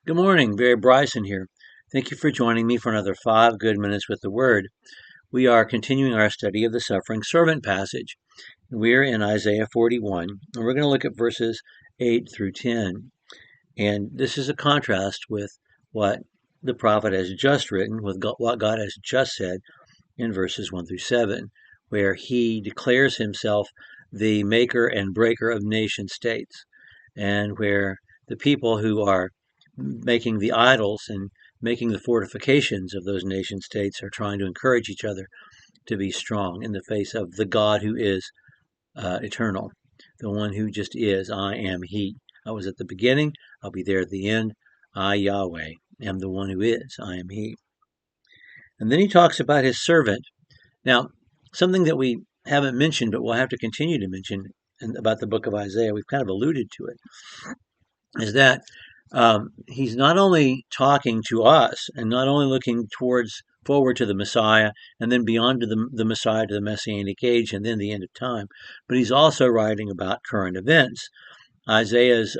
Good morning, Barry Bryson here. Thank you for joining me for another 5 good minutes with the Word. We are continuing our study of the suffering servant passage. We're in Isaiah 41, and we're going to look at verses 8 through 10. And this is a contrast with what the prophet has just written, with what God has just said in verses 1 through 7, where he declares himself the maker and breaker of nation states, and where the people who are making the idols and making the fortifications of those nation states are trying to encourage each other to be strong in the face of the God who is eternal, the one who just is. I am He. I was at the beginning. I'll be there at the end. I, Yahweh, am the one who is. I am He. And then he talks about his servant. Now, something that we haven't mentioned, but we'll have to continue to mention about the book of Isaiah, we've kind of alluded to it, is that he's not only talking to us and not only looking forward to the Messiah and then beyond to the Messiah, to the Messianic age and then the end of time, but he's also writing about current events. Isaiah's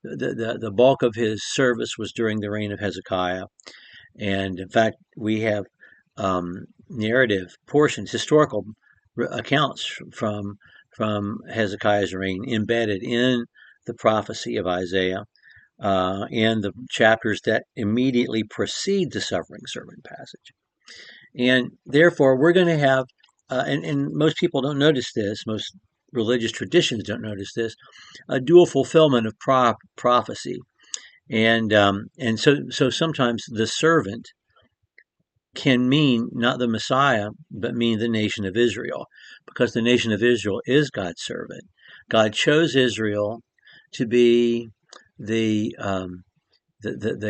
the bulk of his service was during the reign of Hezekiah, and in fact we have narrative portions, historical accounts from Hezekiah's reign embedded in the prophecy of Isaiah and the chapters that immediately precede the suffering servant passage. And therefore, we're going to have, and most people don't notice this, most religious traditions don't notice this, a dual fulfillment of prophecy. And so sometimes the servant can mean not the Messiah, but mean the nation of Israel, because the nation of Israel is God's servant. God chose Israel to be the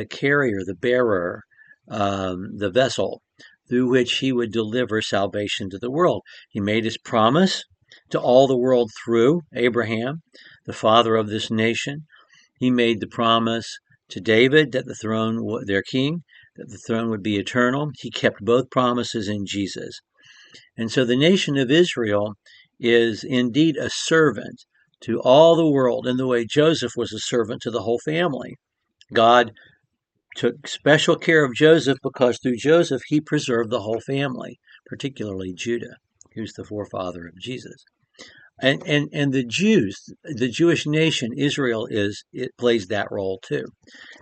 carrier, the bearer, the vessel through which he would deliver salvation to the world. He made his promise to all the world through Abraham, the father of this nation. He made the promise to David that the throne, their king, that the throne would be eternal. He kept both promises in Jesus. And so the nation of Israel is indeed a servant to all the world in the way Joseph was a servant to the whole family. God took special care of Joseph because through Joseph he preserved the whole family, particularly Judah, who's the forefather of Jesus. And the Jews, the Jewish nation, Israel it plays that role too.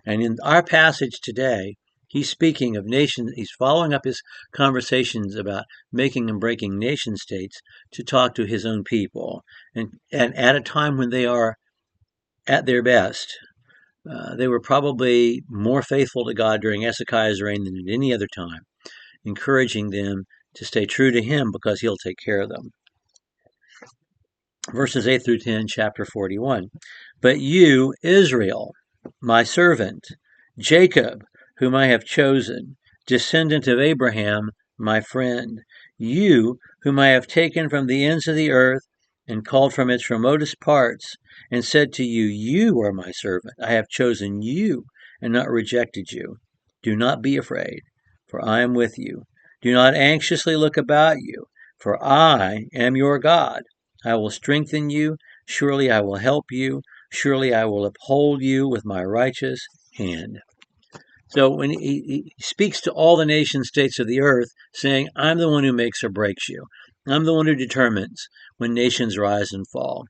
And in our passage today, he's speaking of nations. He's following up his conversations about making and breaking nation states to talk to his own people, and at a time when they are at their best. They were probably more faithful to God during Hezekiah's reign than at any other time, encouraging them to stay true to him because he'll take care of them. Verses 8 through 10, chapter 41. But you, Israel, my servant, Jacob, whom I have chosen, descendant of Abraham, my friend, you, whom I have taken from the ends of the earth and called from its remotest parts, and said to you, you are my servant. I have chosen you and not rejected you. Do not be afraid, for I am with you. Do not anxiously look about you, for I am your God. I will strengthen you. Surely I will help you. Surely I will uphold you with my righteous hand. So when he speaks to all the nation states of the earth, saying, I'm the one who makes or breaks you. I'm the one who determines when nations rise and fall.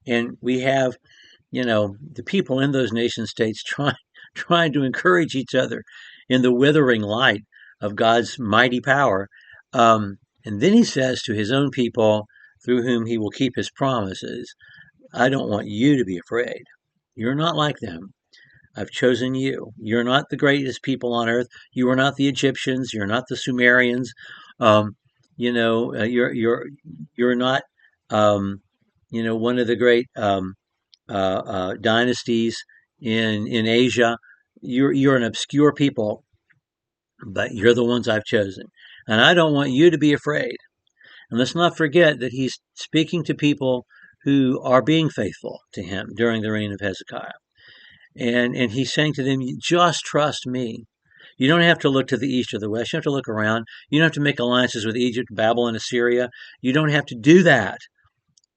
And we have, the people in those nation states trying to encourage each other in the withering light of God's mighty power. And then he says to his own people, through whom he will keep his promises, I don't want you to be afraid. You're not like them. I've chosen you. You're not the greatest people on earth. You are not the Egyptians. You're not the Sumerians. You're not one of the great dynasties in Asia. You're an obscure people, but you're the ones I've chosen, and I don't want you to be afraid. And let's not forget that he's speaking to people who are being faithful to him during the reign of Hezekiah. And he's saying to them, just trust me. You don't have to look to the east or the west. You don't have to look around. You don't have to make alliances with Egypt, Babylon, Assyria. You don't have to do that.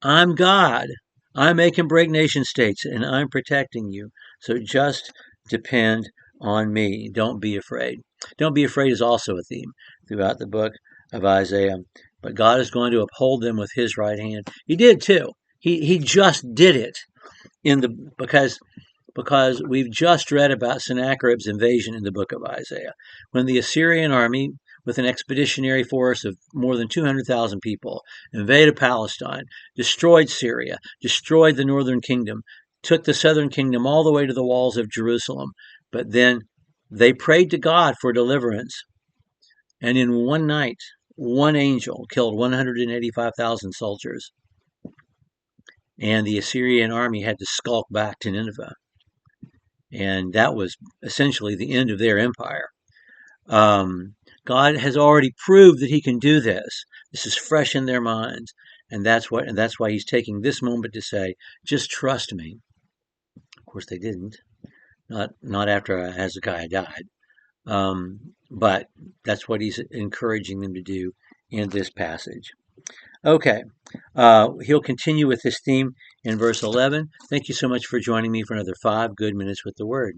I'm God. I make and break nation states, and I'm protecting you. So just depend on me. Don't be afraid. Don't be afraid is also a theme throughout the book of Isaiah. But God is going to uphold them with his right hand. He did too. He just did it because we've just read about Sennacherib's invasion in the book of Isaiah. When the Assyrian army, with an expeditionary force of more than 200,000 people, invaded Palestine, destroyed Syria, destroyed the northern kingdom, took the southern kingdom all the way to the walls of Jerusalem. But then they prayed to God for deliverance. And in one night, one angel killed 185,000 soldiers. And the Assyrian army had to skulk back to Nineveh. And that was essentially the end of their empire. God has already proved that he can do this. This is fresh in their minds. And that's why he's taking this moment to say, just trust me. Of course, they didn't. Not after Hezekiah died. But that's what he's encouraging them to do in this passage. Okay, he'll continue with this theme in verse 11. Thank you so much for joining me for another 5 good minutes with the Word.